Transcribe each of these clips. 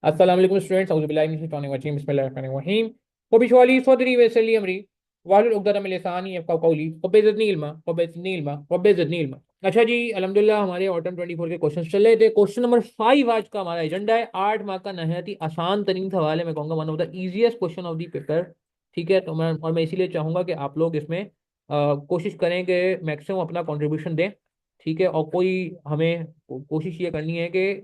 अस्सलाम वालेकुम स्टूडेंट्स, औज़ु बिल्लाहि मिनश शैतानिर रजीम, बिस्मिल्लाहिर रहीम। वबिशवाली सदरी वयस्सिर अमरी वाहलुल उक़दतम मिन लिसानी यफ़क़हू क़ौली रब्बि ज़िदनी इल्मा रब्बि ज़िदनी इल्मा रब्बि ज़िदनी इल्मा। अच्छा जी, अल्हम्दुलिल्लाह हमारे ऑटम 24 के क्वेश्चन चल रहे थे। क्वेश्चन नंबर 5 आज का हमारा एजेंडा है। 8 मार्क का नहायत ही आसान तरीन सवाल है, मैं कहूँगा one of the easiest question of the paper. ठीक है, तो मैं इसीलिए चाहूँगा कि आप लोग इसमें कोशिश करें कि मैक्सिमम अपना कॉन्ट्रीब्यूशन दें। ठीक है, और कोई हमें कोशिश ये करनी है कि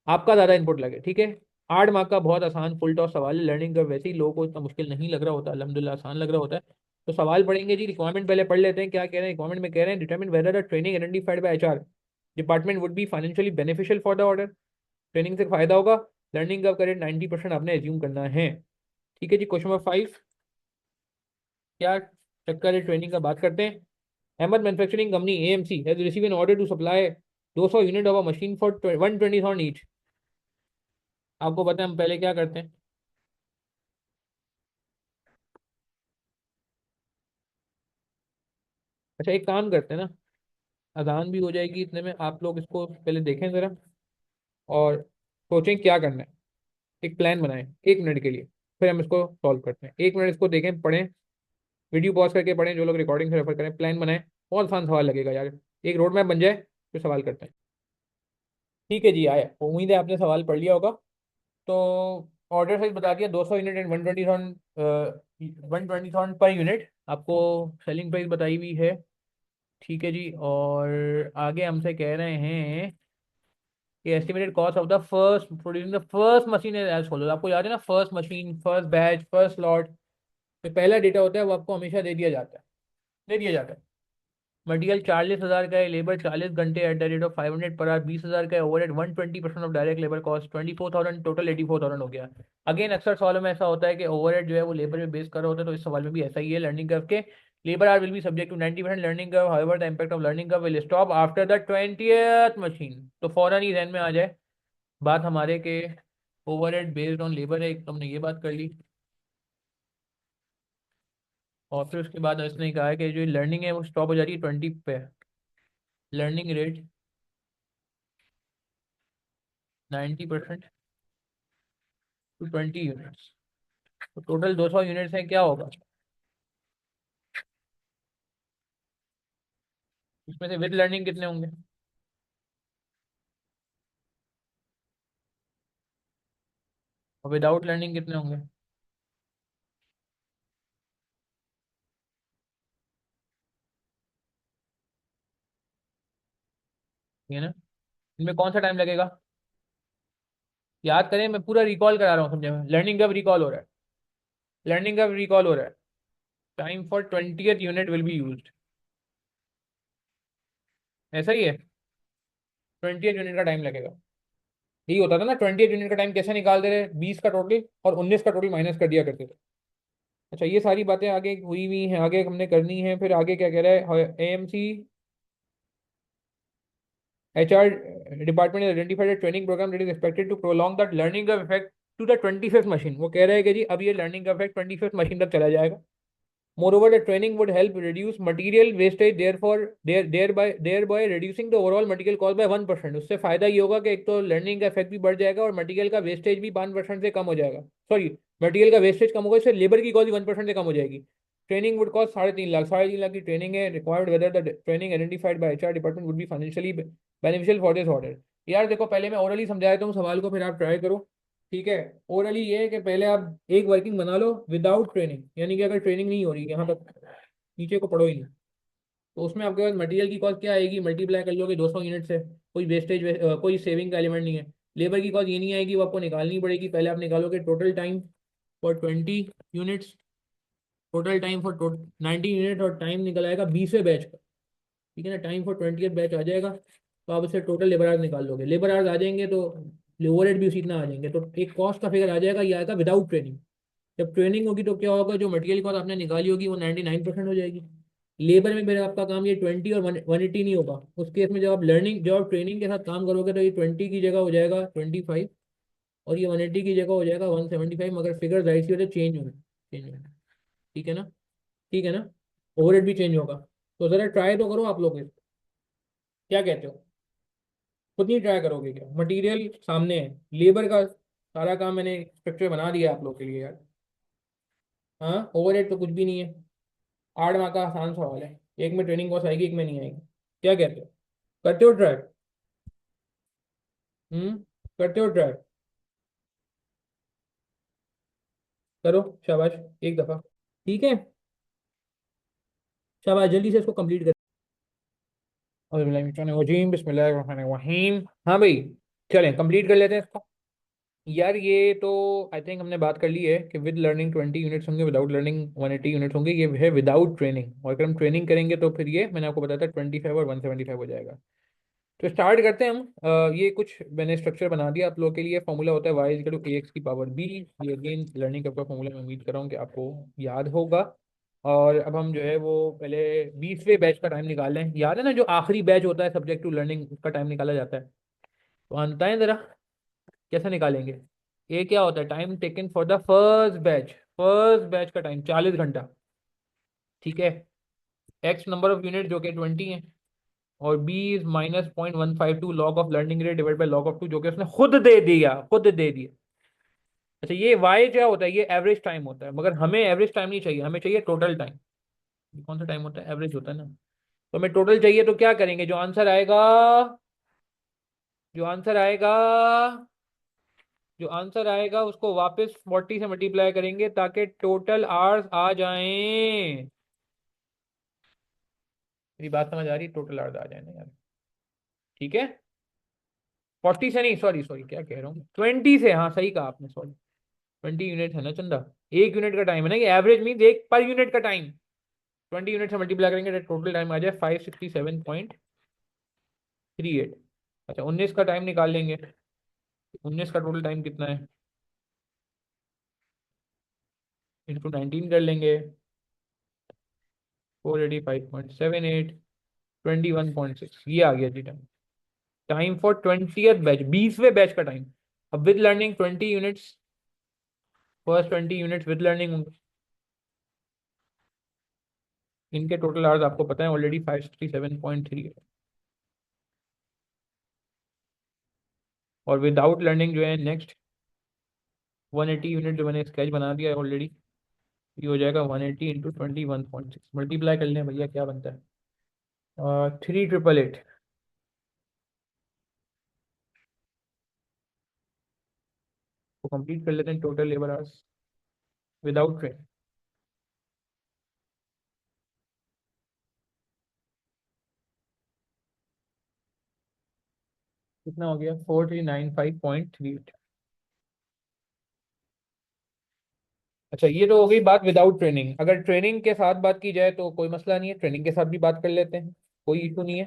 आपका ज़्यादा इनपुट लगे। ठीक है, 8 मार्क का बहुत आसान फुल टॉस सवाल है। लर्निंग का वैसे ही लोगों को इतना मुश्किल नहीं लग रहा होता, अल्हम्दुलिल्लाह आसान लग रहा होता है। तो सवाल पढ़ेंगे जी। रिक्वायरमेंट पहले पढ़ लेते हैं, क्या कह रहे हैं रिक्वायरमेंट में। कह रहे हैं determine whether the training identified by HR department would be financially beneficial for the order. Training से फायदा होगा। लर्निंग का करेंट 90% आपने एज्यूम करना है। ठीक है जी, क्वेश्चन नंबर 5 क्या चक्कर है, ट्रेनिंग का बात करते हैं। Ahmad manufacturing company AMC has receive an order to supply 200 unit of a machine for 120,000 each. आपको पता है हम पहले क्या करते हैं। अच्छा, एक काम करते हैं ना, अजान भी हो जाएगी इतने में, आप लोग इसको पहले देखें ज़रा और सोचें क्या करना है। एक प्लान बनाएं 1 मिनट के लिए, फिर हम इसको सॉल्व करते हैं। 1 मिनट इसको देखें, पढ़ें, वीडियो पॉज करके पढ़ें, जो लोग रिकॉर्डिंग से रेफर करें, प्लान बनाएं। बहुत आसान सवाल लगेगा यार, एक रोड मैप बन जाए, फिर सवाल करते हैं। ठीक है जी, आया, उम्मीद है आपने सवाल पढ़ लिया होगा। तो ऑर्डर साइज बता दिया 200 यूनिट एंड 120,000 पर यूनिट आपको सेलिंग प्राइस बताई हुई है। ठीक है जी, और आगे हमसे कह रहे हैं कि estimated cost of the first producing the first machine as follows. आपको याद है ना, first machine, first batch, first lot. तो पहला डेटा होता है वो आपको हमेशा दे दिया जाता है, दे दिया जाता है। मटेरियल 40,000 का है, लेबर 40 घंटे at the rate of 500 per hour, 20,000 का है, overhead 120% of direct labour cost 24,000, total 84,000 हो गया। अगेन अक्सर सवालों में ऐसा होता है कि ओवरहेड जो है वो लेबर पे बेस कर रहा होता है, तो इस सवाल में भी ऐसा ही है। लर्निंग कर्व के labour are will be subject to 90% learning curve, however the impact of learning curve will stop after the 20th machine. तो फौरन ही ध्यान में आ जाए बात हमारे के ओवरहेड बेस्ड ऑन लेबर है, एक तो हमने ये बात कर ली। और फिर उसके बाद इसने कहा है कि जो लर्निंग है वो स्टॉप हो जाती है 20 पे। लर्निंग रेट 90% टू 20 यूनिट्स, तो टोटल 200 यूनिट्स हैं, क्या होगा इसमें से विद लर्निंग कितने होंगे और विदाउट लर्निंग कितने होंगे। ठीक है ना, इनमें कौन सा टाइम लगेगा, याद करें, मैं पूरा रिकॉल करा रहा हूँ, समझे में। लर्निंग कब रिकॉल हो रहा है, लर्निंग कब रिकॉल हो रहा है, time for 20th unit will be used. ऐसा ही है, 20th यूनिट का टाइम लगेगा। यही होता था ना, 20th यूनिट का टाइम कैसे निकाल दे रहे, 20 का टोटल और 19 का टोटल माइनस कर दिया करते थे। अच्छा, ये सारी बातें आगे हुई हुई हैं, आगे हमने करनी है। फिर आगे क्या कह रहा है, AMC HR department has identified a training program that is expected to prolong that learning curve effect to the 25th machine। वो कह रहे हैं कि जी अब ये लर्निंग का इफेक्ट 25th मशीन तक चला जाएगा। Moreover, the training would help reduce material wastage, therefore thereby reducing the overall material cost by 1%। उससे फायदा ये होगा कि एक तो लर्निंग का इफेक्ट भी बढ़ जाएगा और मटेरियल का वेस्टेज भी 1% से कम हो जाएगा। सॉरी, मटेरियल का वेस्टेज कम होगा, इससे लेबर की कॉस्ट भी 1% से कम हो जाएगी। Training would cost 3.5 lakh, 3.5 lakh की ट्रेनिंग है required whether the training identified by HR department would be financially beneficial for this order. यार देखो, पहले मैं ओरली समझा देता हूँ सवाल को, फिर आप ट्राई करो। ठीक है, ओरली ये है कि पहले आप एक वर्किंग बना लो विदाउट ट्रेनिंग, यानी कि अगर ट्रेनिंग नहीं हो रही यहाँ तक नीचे को पढ़ो ही नहीं, तो उसमें आपके पास मटेरियल की कॉस्ट क्या आएगी, मल्टीप्लाई कर लोगे 200 यूनिट से, कोई वेस्टेज कोई सेविंग का एलिमेंट नहीं है। लेबर की कॉस्ट ये नहीं आएगी, वो आपको निकालनी पड़ेगी। पहले आप निकालोगे total time for 20 units, total time for 90 unit, और टाइम निकल आएगा 20वें बैच का। ठीक है ना, टाइम फॉर 20th बैच आ जाएगा, तो आप इससे टोटल लेबर आवर्स निकाल लोगे। लेबर आवर्स आ जाएंगे तो ओवरहेड भी उसी इतना आ जाएंगे, तो एक कॉस्ट का फिगर आ जाएगा, ये आएगा विदाउट ट्रेनिंग। जब ट्रेनिंग होगी तो क्या होगा, जो मटेरियल कॉस्ट आपने निकाली होगी वो 99% हो जाएगी। लेबर में मेरा आपका काम ये 20 और 180 नहीं होगा। उस केस में जब आप ट्रेनिंग के साथ काम करोगे तो ये 20 की जगह हो जाएगा 25, और ये 180 की जगह हो जाएगा 175, मगर फिगर जाहिर सी होते चेंज होगा। ठीक है ना, ठीक है ना, ओवरहेड भी चेंज होगा। तो ज़रा ट्राई तो करो आप लोग इसको, क्या कहते हो। खुद नहीं ट्राई करोगे क्या? मटेरियल सामने है, लेबर का सारा काम मैंने स्ट्रक्चर बना दिया आप लोग के लिए यार। हाँ, ओवरहेड तो कुछ भी नहीं है। 8 माह का आसान सवाल है, एक में ट्रेनिंग कॉस्ट आएगी, एक में नहीं आएगी। क्या कहते हो? करते हो ट्राई? हम्म, करते हो ट्राई? करो, शाबाश, एक दफा। ठीक है, शाबाश, जल्दी से इसको कंप्लीट कर। वजीम बिस्मिल्लाहिर्रहमानिर्रहीम। हाँ भाई, चलें कंप्लीट कर लेते हैं इसको। यार ये तो आई थिंक हमने बात कर ली है कि विद लर्निंग 20 यूनिट्स होंगे, विदाउट लर्निंग 180 यूनिट्स होंगे। ये है विदाउट ट्रेनिंग, और अगर हम ट्रेनिंग करेंगे तो फिर ये मैंने आपको बताया था 25 और 175 हो जाएगा। तो स्टार्ट करते हैं हम। ये कुछ मैंने स्ट्रक्चर बना दिया आप लोगों के लिए। फॉर्मूला होता है y = ax⁴b। ये अगेन लर्निंग का फॉर्मूला मैं उम्मीद कर रहा हूँ कि आपको याद होगा। और अब हम जो है वो पहले 20वें बैच का टाइम निकाल लें। याद है ना, जो आखिरी बैच होता है सब्जेक्ट टू लर्निंग, उसका टाइम निकाला जाता है। तो आता है जरा, कैसे निकालेंगे? ये क्या होता है? Time taken for the first batch. First batch का टाइम 40 घंटा। ठीक है। एक्स नंबर ऑफ यूनिट जो कि 20 है, और B is -0.152 log of learning rate divide by log of 2, जो कि उसने खुद दे दिया, खुद दे दिया। अच्छा, ये वाई क्या होता है? ये एवरेज टाइम होता है, मगर हमें एवरेज टाइम नहीं चाहिए, हमें चाहिए टोटल टाइम। कौन सा टाइम होता है? एवरेज होता है ना। तो हमें टोटल चाहिए, तो क्या करेंगे? जो आंसर आएगा, जो आंसर आएगा, जो आंसर आएगा उसको वापस 40 से मल्टीप्लाई करेंगे ताकि टोटल आवर्स आ जाएं। मेरी बात समझ आ रही? टोटल आवर्स आ जाए ना यार। ठीक है, 40 से नहीं, सॉरी सॉरी, क्या कह रहा हूँ, 20 से। हाँ सही कहा आपने, सॉरी। 20 यूनिट है ना चंदा, 1 यूनिट का टाइम है ना, ये एवरेज मीन एक पर यूनिट का टाइम। 20 यूनिट से मल्टीप्लाई करेंगे तो टोटल टाइम आ जाए 567.38। अच्छा, 19 का टाइम निकाल लेंगे। 19 का टोटल टाइम कितना है? × 19 कर लेंगे। 485.78, 21.6, ये आ गया जी time. Time for 20th batch, 20वें बैच का टाइम। अब with learning 20 units, first 20 units with learning होंगे। इनके टोटल आवर्स आपको पता है ऑलरेडी, 567.3। और विदाउट लर्निंग जो है नेक्स्ट 180 यूनिट, जो मैंने स्केच बना दिया है ऑलरेडी, ये हो जाएगा 180 इंटू 21.6। मल्टीप्लाई कर लें भैया, क्या बनता है? 3888। तो कंप्लीट कर लेते हैं total labour hours without train. कितना हो गया? 4395.38। अच्छा, ये तो हो गई बात विदाउट ट्रेनिंग। अगर ट्रेनिंग के साथ बात की जाए तो कोई मसला नहीं है, ट्रेनिंग के साथ भी बात कर लेते हैं, कोई इशू नहीं है।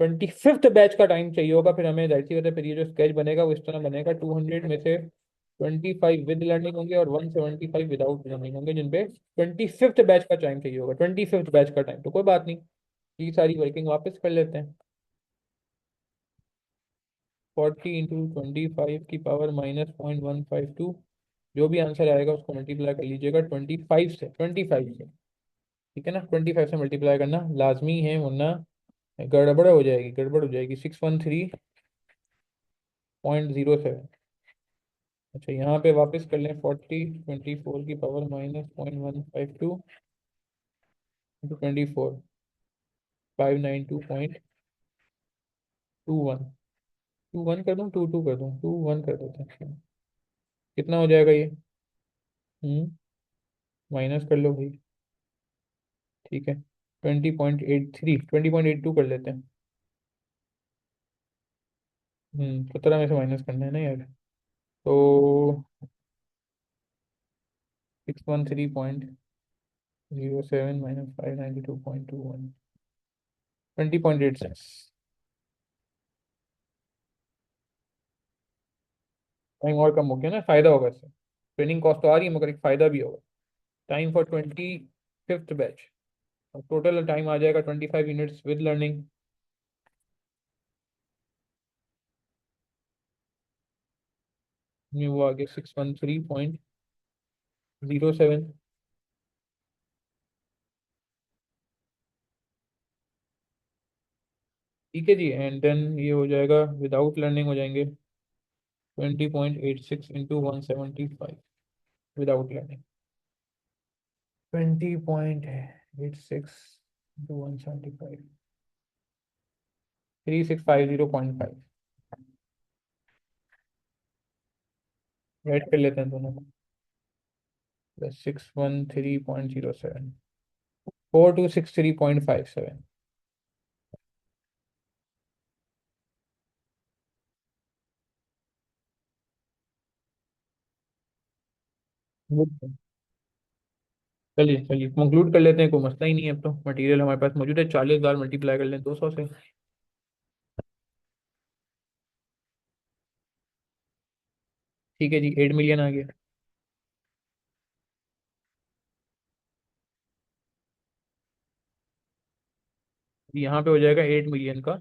25th बैच का टाइम चाहिए होगा, फिर हमें जाहिर सी बात है, फिर ये जो स्केच बनेगा वो इस तरह बनेगा। 200 में से 25 विद लर्निंग होंगे और 175 विदाउट लर्निंग होंगे, जिनपे 25th बैच का टाइम चाहिए होगा। 25th बैच का टाइम तो कोई बात नहीं, ये सारी वर्किंग वापस कर लेते हैं। 40 × 25 की पावर -0.152, जो भी आंसर आएगा उसको मल्टीप्लाई कर लीजिएगा 25 से। ठीक है ना, 25 से मल्टीप्लाई करना लाजमी है, वरना गड़बड़ हो जाएगी, गड़बड़ हो जाएगी। 613.07। अच्छा, यहाँ पे वापस कर लें 40 24 की पावर -0.152 इंटू 24, 592.21। 21 कर दूँ, 22 कर दूँ, 21 कर देते हैं। कितना हो जाएगा ये? माइनस कर लो भाई। ठीक है, 20.83, 20.82 कर लेते हैं। 17 में से माइनस करना है ना यार। तो 613.07 -592.21, 20.86। टाइम और कम हो गया ना, फायदा होगा इससे। ट्रेनिंग कॉस्ट तो आ रही है, मगर एक फायदा भी होगा। Time for 25th batch, total time आ जाएगा 25 यूनिट्स विद लर्निंग। में वो आ गया 613.07। ठीक है जी, एंड देन ये हो जाएगा विदाउट लर्निंग हो जाएंगे 20.86 into 175 without learning. 20.86 into 175, 3650.5। Add कर लेते हैं दोनों को। प्लस 613.07, 4263.57। चलिए चलिए कंक्लूड कर लेते हैं, कोई मसला ही नहीं है। अब तो मटेरियल हमारे पास मौजूद है, 40,000 मल्टीप्लाई कर लें 200 से। ठीक है जी, 8 मिलियन आ गया। यहाँ पे हो जाएगा 8 मिलियन का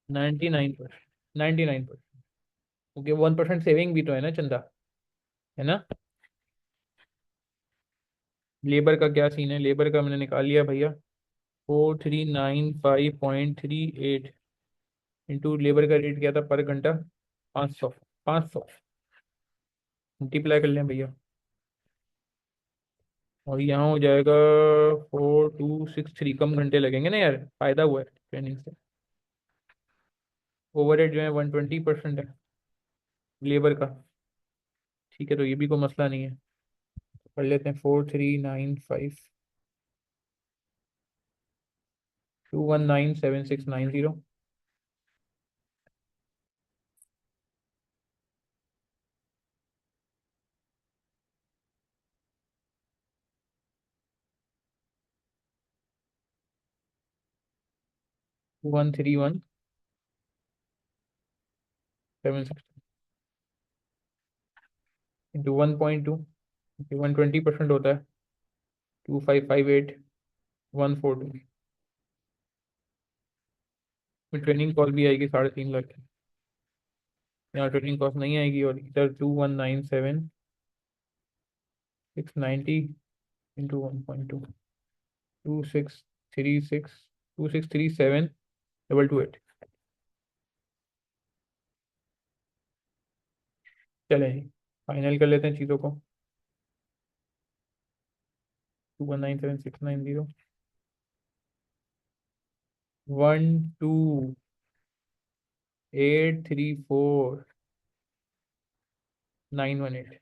99%। 99%। क्योंकि 1% सेविंग भी तो है ना चंदा, है ना। लेबर का क्या सीन है, लेबर का मैंने निकाल लिया भैया। 4395.38 इंटू लेबर का रेट क्या था पर घंटा, 500। 500 मल्टीप्लाई कर लें भैया। और यहाँ हो जाएगा 4263। कम घंटे लगेंगे ना यार, फायदा हुआ है ट्रेनिंग से। ओवरहेड जो है 120% है लेबर का। ठीक है, तो ये भी कोई मसला नहीं है। कर लेते हैं 4395.2197690। 2131.760 इंटू 1.2, 120% होता है। 2558.142 में ट्रेनिंग कॉस्ट भी आएगी 3.5 लाख की। यहाँ ट्रेनिंग कॉस्ट नहीं आएगी, और इधर 2197,690 इंटू 1.2, 2636, 2637 चले जी, फाइनल कर लेते हैं चीज़ों को। 2197,690, 12,834,918।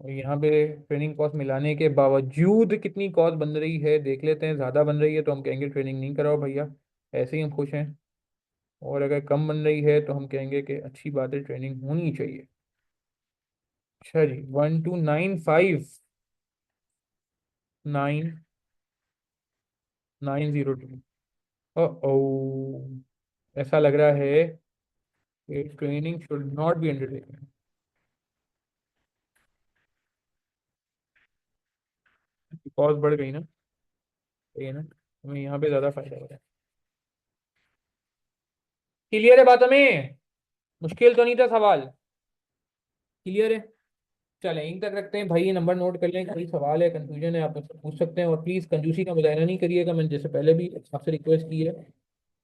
और यहाँ पे ट्रेनिंग कॉस्ट मिलाने के बावजूद कितनी कॉस्ट बन रही है देख लेते हैं। ज़्यादा बन रही है तो हम कहेंगे ट्रेनिंग नहीं कराओ भैया, ऐसे ही हम खुश हैं। और अगर कम बन रही है तो हम कहेंगे कि अच्छी बात है, ट्रेनिंग होनी चाहिए। अच्छा जी, 1295,90902। ओ, ऐसा लग रहा है कि training should not be undertaken. Cost बढ़ गई ना, सही है ना, हमें यहाँ पे ज़्यादा फायदा हो रहा है। क्लियर है बात हमें, मुश्किल तो नहीं था सवाल। क्लियर है। चलें यहीं तक रखते हैं भाई, ये नंबर नोट कर लें, कोई सवाल है कंफ्यूजन है आप मुझसे पूछ सकते हैं। और प्लीज़ कंजूसी का मुजाहरा नहीं करिएगा, मैंने जैसे पहले भी आपसे रिक्वेस्ट की है।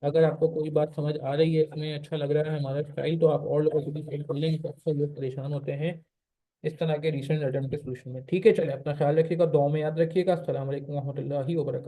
अगर आपको कोई बात समझ आ रही है, इसमें अच्छा लग रहा है हमारा स्टाइल, तो आप और लोगों को भी शेयर कर लेंगे, तो अक्सर लोग परेशान होते हैं इस तरह के रिसेंट अटेम्प्ट के सोल्यूशन में। ठीक है, चले अपना ख्याल रखिएगा, दुआ में याद रखिएगा। अस्सलाम वालेकुम रहमतुल्लाहि व बरकातहू।